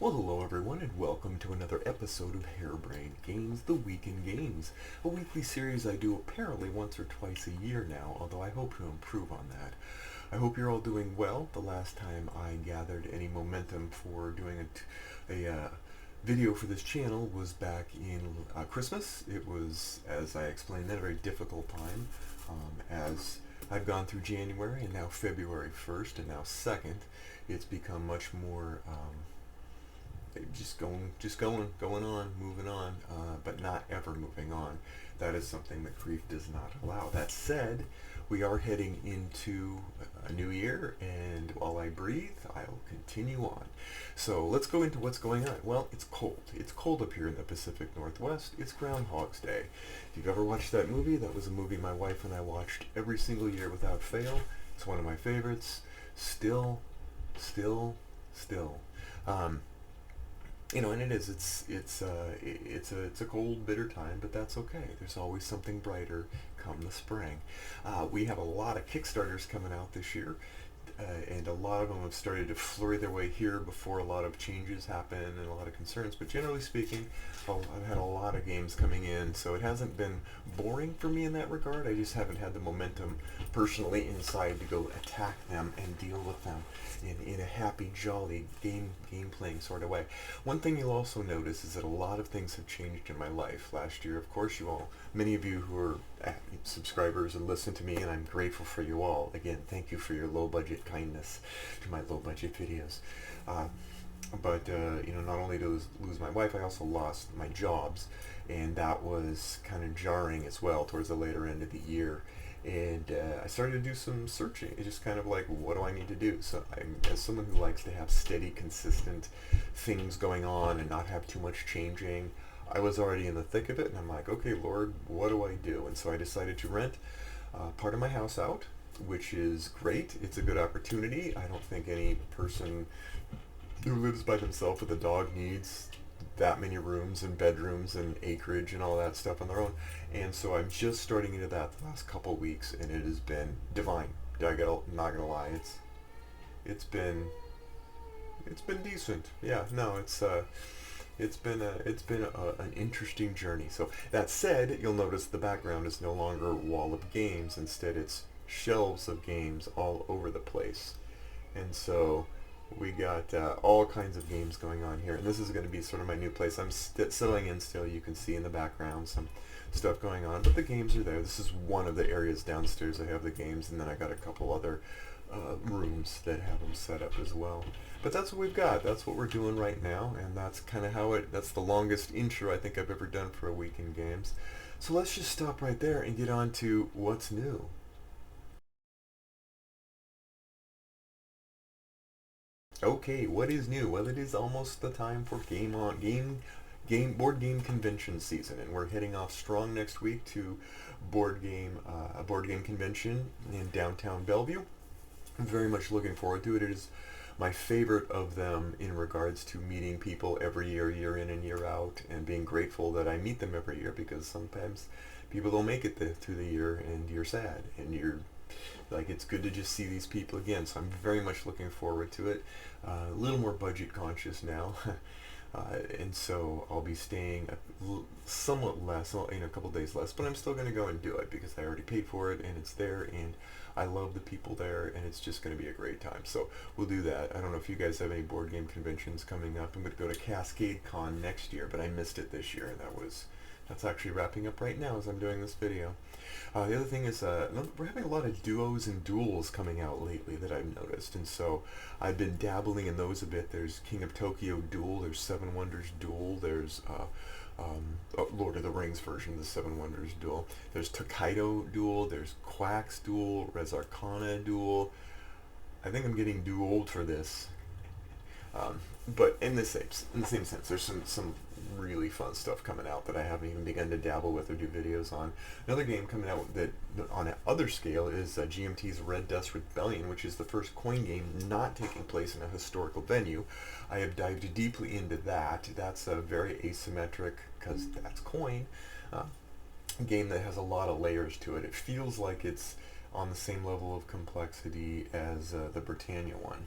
Well, hello everyone, and welcome to another episode of Harebrained Games, the Week in Games, a weekly series I do apparently once or twice a year now, although I hope to improve on that. I hope you're all doing well. The last time I gathered any momentum for doing a video for this channel was back in Christmas. It was, as I explained then, a very difficult time, as I've gone through January and now February 1st and now 2nd. It's become much more going on, moving on, but not ever moving on. That is something that grief does not allow. That said, we are heading into a new year, and while I breathe, I'll continue on. So let's go into what's going on. Well, it's cold. It's cold up here in the Pacific Northwest. It's Groundhog's Day. If you've ever watched that movie, that was a movie my wife and I watched every single year without fail. It's one of my favorites. Still. And it is. It's a cold, bitter time, but that's okay. There's always something brighter come the spring. We have a lot of Kickstarters coming out this year, and a lot of them have started to flurry their way here before a lot of changes happen and a lot of concerns. But generally speaking, I've had a lot of games coming in, so it hasn't been boring for me in that regard. I just haven't had the momentum personally inside to go attack them and deal with them in a happy, jolly game playing sort of way. One thing you'll also notice is that a lot of things have changed in my life. Last year, of course, many of you who are subscribers and listen to me, and I'm grateful for you all. Again, thank you for your low budget kindness to my low budget videos. But not only did I lose my wife, I also lost my jobs, and that was kind of jarring as well towards the later end of the year. And I started to do some searching. It's just kind of like, what do I need to do? So as someone who likes to have steady, consistent things going on and not have too much changing, I was already in the thick of it, and I'm like, okay, Lord, what do I do? And so I decided to rent part of my house out, which is great. It's a good opportunity. I don't think any person who lives by themselves with a dog needs that many rooms and bedrooms and acreage and all that stuff on their own. And so I'm just starting into that the last couple of weeks, and it has been divine. I'm not gonna lie, it's been decent. Yeah, no, it's been an interesting journey. So that said, you'll notice the background is no longer a wall of games. Instead, it's shelves of games all over the place. And so we got all kinds of games going on here, and this is going to be sort of my new place. I'm settling in still. You can see in the background some stuff going on, but the games are there. This is one of the areas downstairs. I have the games, and then I got a couple other rooms that have them set up as well. But that's what we've got. That's what we're doing right now, and that's kind of that's the longest intro I think I've ever done for a week in games. So let's just stop right there and get on to what's new. Okay, what is new? Well, it is almost the time for board game convention season, and we're heading off strong next week to a board game convention in downtown Bellevue. I'm very much looking forward to it. It is my favorite of them in regards to meeting people every year, year in and year out, and being grateful that I meet them every year, because sometimes people don't make it through the year, and you're sad, and you're like, it's good to just see these people again. So I'm very much looking forward to it. A little more budget conscious now. And so I'll be staying somewhat less, a couple days less, but I'm still going to go and do it because I already paid for it, and it's there, and I love the people there, and it's just going to be a great time. So we'll do that. I don't know if you guys have any board game conventions coming up. I'm going to go to Cascade Con next year, but I missed it this year, and that's actually wrapping up right now as I'm doing this video. The other thing is we're having a lot of duos and duels coming out lately that I've noticed, and so I've been dabbling in those a bit. There's King of Tokyo Duel, there's Seven Wonders Duel, there's Lord of the Rings version of the Seven Wonders Duel, there's Tokaido Duel, there's Quacks Duel, Res Arcana Duel. I think I'm getting too old for this. But in the same sense, there's some really fun stuff coming out that I haven't even begun to dabble with or do videos on. Another game coming out that on an other scale is GMT's Red Dust Rebellion, which is the first coin game not taking place in a historical venue. I have dived deeply into that. That's a very asymmetric, because that's coin, game that has a lot of layers to it. It feels like it's on the same level of complexity as the Britannia one.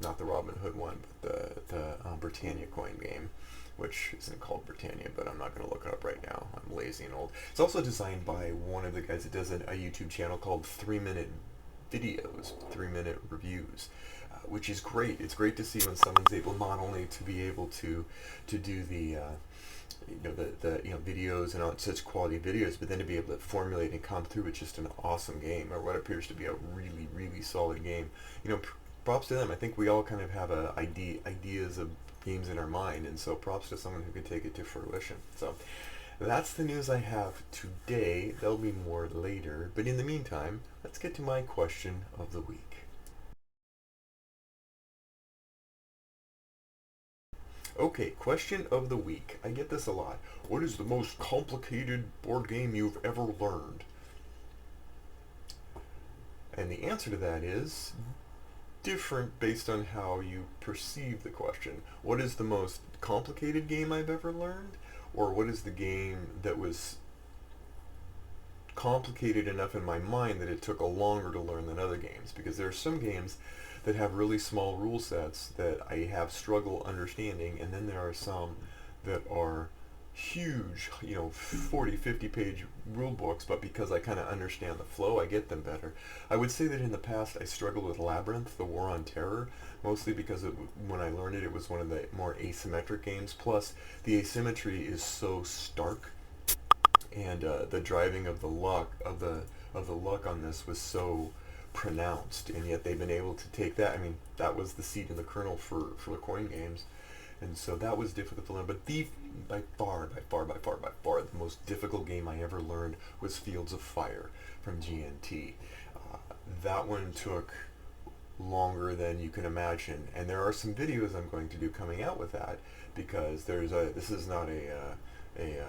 not the Robin Hood one, but the Britannia coin game, which isn't called Britannia, but I'm not going to look it up right now. I'm lazy and old. It's also designed by one of the guys that does a YouTube channel called 3-Minute Videos, 3-Minute Reviews, which is great. It's great to see when someone's able not only to be able to do the videos and all, such quality videos, but then to be able to formulate and come through with just an awesome game, or what appears to be a really, really solid game. Props to them. I think we all kind of have ideas of games in our mind, and so props to someone who can take it to fruition. So that's the news I have today. There'll be more later, but in the meantime, let's get to my question of the week. Okay, question of the week. I get this a lot. What is the most complicated board game you've ever learned? And the answer to that is different based on how you perceive the question. What is the most complicated game I've ever learned? Or what is the game that was complicated enough in my mind that it took a longer to learn than other games? Because there are some games that have really small rule sets that I have struggle understanding, and then there are some that are huge, 40, 50 page rule books, but because I kind of understand the flow, I get them better. I would say that in the past I struggled with Labyrinth, the War on Terror, mostly because when I learned it, it was one of the more asymmetric games, plus the asymmetry is so stark, and the driving of the luck on this was so pronounced, and yet they've been able to take that. I mean, that was the seed in the kernel for the coin games, and so that was difficult to learn. But by far, the most difficult game I ever learned was Fields of Fire from GNT. That one took longer than you can imagine, and there are some videos I'm going to do coming out with that, because this is not a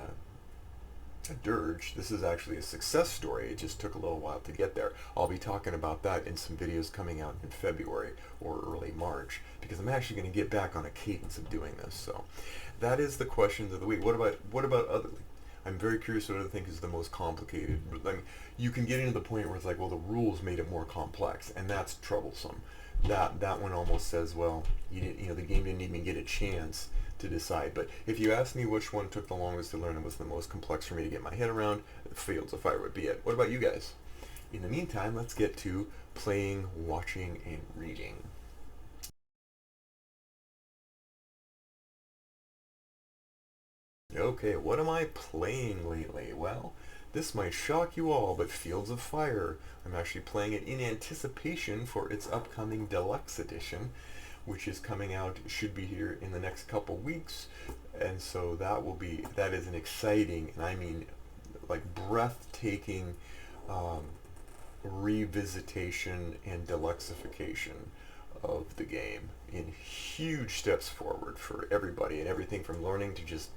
dirge. This is actually a success story. It just took a little while to get there. I'll be talking about that in some videos coming out in February or early March, because I'm actually going to get back on a cadence of doing this. So that is the questions of the week. What about other? I'm very curious what I think is the most complicated. I mean, you can get into the point where it's like, well, the rules made it more complex, and that's troublesome. That one almost says, well, the game didn't even get a chance to decide. But if you ask me which one took the longest to learn and was the most complex for me to get my head around, Fields of Fire would be it. What about you guys? In the meantime, let's get to playing, watching, and reading. Okay, what am I playing lately? Well, this might shock you all, but Fields of Fire, I'm actually playing it in anticipation for its upcoming deluxe edition, which is coming out, should be here in the next couple weeks, and so that is an exciting, and I mean like breathtaking revisitation and deluxeification of the game in huge steps forward for everybody, and everything from learning to just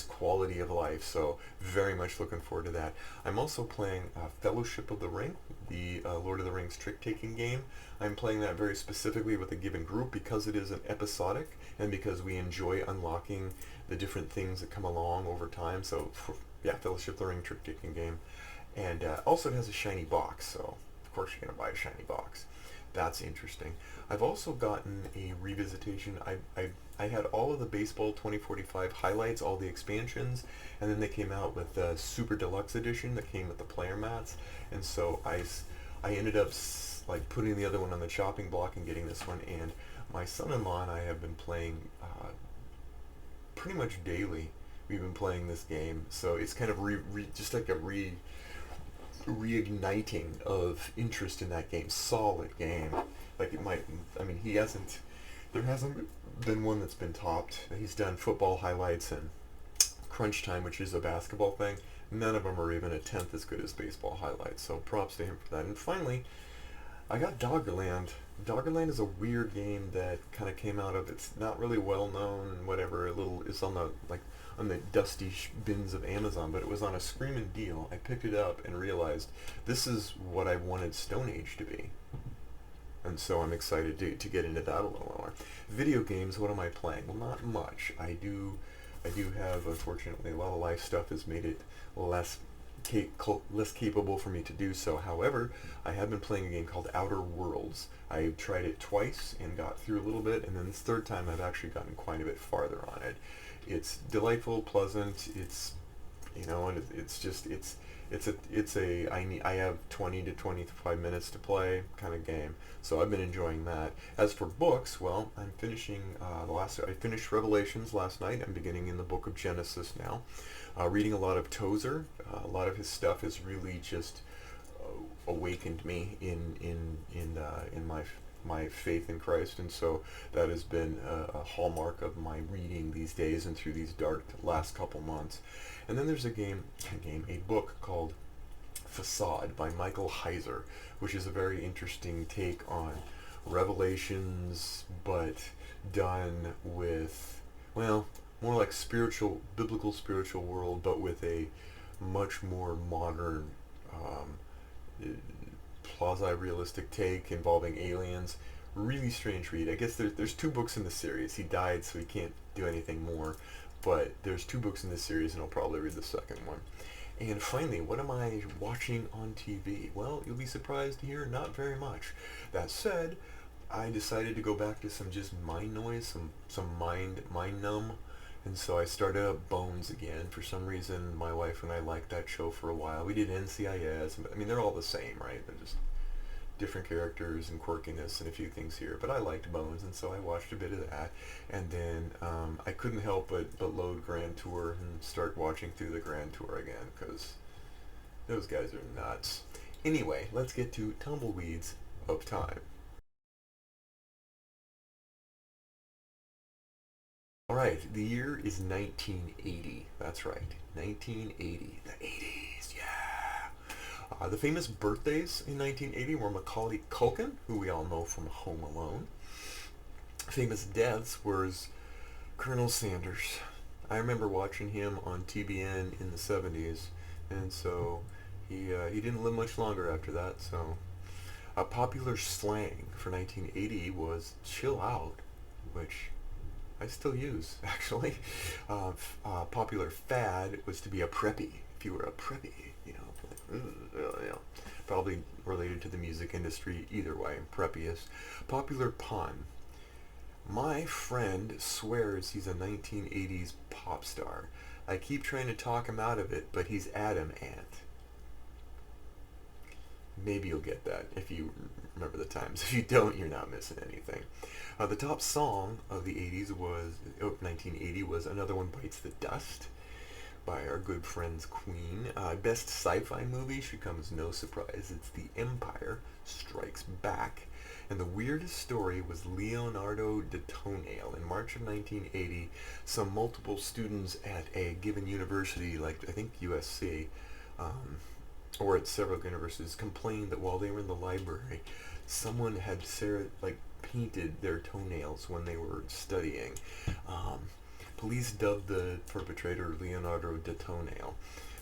quality of life. So very much looking forward to that. I'm also playing Fellowship of the Ring, the Lord of the Rings trick-taking game. I'm playing that very specifically with a given group because it is an episodic, and because we enjoy unlocking the different things that come along over time. So Fellowship of the Ring trick-taking game. And also it has a shiny box, so of course you're going to buy a shiny box. That's interesting. I've also gotten a revisitation. I had all of the Baseball 2045 highlights, all the expansions, and then they came out with the Super Deluxe Edition that came with the player mats, and so I ended up like putting the other one on the chopping block and getting this one, and my son-in-law and I have been playing pretty much daily. We've been playing this game, so it's kind of just like a reigniting of interest in that game. Solid game. Like it might, I mean, there hasn't been one that's been topped. He's done football highlights and Crunch Time, which is a basketball thing. None of them are even a tenth as good as baseball highlights, so props to him for that. And finally, I got Doggerland. Doggerland is a weird game that kind of came out of, it's not really well known and whatever, it's on the dusty bins of Amazon, but it was on a screaming deal. I picked it up and realized this is what I wanted Stone Age to be. And so I'm excited to get into that a little more. Video games, what am I playing? Well, not much. I do have, unfortunately, a lot of life stuff has made it less less capable for me to do so. However, I have been playing a game called Outer Worlds. I tried it twice and got through a little bit, and then this third time I've actually gotten quite a bit farther on it. It's delightful, pleasant. It's, and it's just I have 20 to 25 minutes to play kind of game. So I've been enjoying that. As for books, well, I'm finishing I finished Revelations last night. I'm beginning in the book of Genesis now. Reading a lot of Tozer. A lot of his stuff has really just awakened me in my faith in Christ, and so that has been a hallmark of my reading these days and through these dark last couple months. And then there's a book called Facade by Michael Heiser, which is a very interesting take on Revelations, but done with, well, more like biblical spiritual world, but with a much more modern, quasi-realistic take involving aliens. Really strange read. I guess there's two books in the series. He died, so he can't do anything more. But there's two books in this series, and I'll probably read the second one. And finally, what am I watching on TV? Well, you'll be surprised to hear not very much. That said, I decided to go back to some just mind noise, some mind numb. And so I started up Bones again. For some reason, my wife and I liked that show for a while. We did NCIS. I mean, they're all the same, right? They're just different characters and quirkiness and a few things here. But I liked Bones, and so I watched a bit of that. And then I couldn't help but load Grand Tour and start watching through the Grand Tour again, because those guys are nuts. Anyway, let's get to Tumbleweeds of Time. All right, the year is 1980. That's right, 1980. The 80s, yeah. The famous birthdays in 1980 were Macaulay Culkin, who we all know from Home Alone. Famous deaths was Colonel Sanders. I remember watching him on TBN in the 70s, and so he didn't live much longer after that. So, a popular slang for 1980 was "chill out," which I still use, actually. Popular fad was to be a preppy. If you were a preppy, probably related to the music industry. Either way, preppiest. Popular pun. My friend swears he's a 1980s pop star. I keep trying to talk him out of it, but he's Adam Ant. Maybe you'll get that if you remember the times. If you don't, you're not missing anything. The top song of the 1980 was Another One Bites the Dust by our good friends Queen. Best sci-fi movie should come as no surprise. It's The Empire Strikes Back. And the weirdest story was Leonardo da Toenail. In March of 1980, some multiple students at a given university, like I think USC, or at several universities, complained that while they were in the library, someone had painted their toenails when they were studying. Police dubbed the perpetrator Leonardo da Toenail.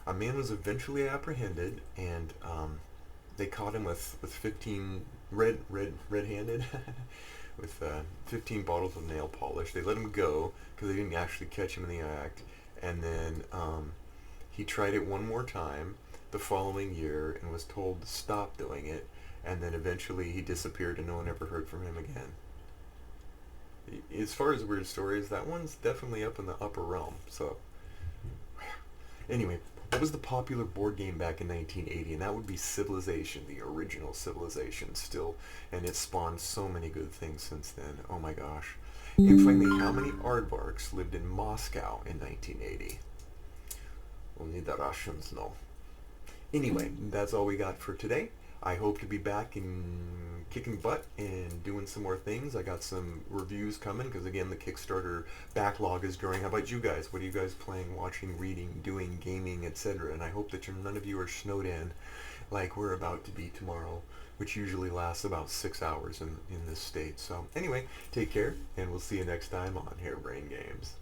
A man was eventually apprehended, and they caught him with 15 red-handed with 15 bottles of nail polish. They let him go because they didn't actually catch him in the act, and then he tried it one more time the following year and was told to stop doing it, and then eventually he disappeared and no one ever heard from him again. As far as weird stories, that one's definitely up in the upper realm. So anyway, what was the popular board game back in 1980? And that would be Civilization, the original Civilization still, and it spawned so many good things since then. Oh my gosh. And finally, how many aardvarks lived in Moscow in 1980? Only the Russians know. Anyway, that's all we got for today. I hope to be back and kicking butt and doing some more things. I got some reviews coming because, again, the Kickstarter backlog is growing. How about you guys? What are you guys playing, watching, reading, doing, gaming, etc.? And I hope that none of you are snowed in like we're about to be tomorrow, which usually lasts about 6 hours in this state. So anyway, take care, and we'll see you next time on Harebrained Games.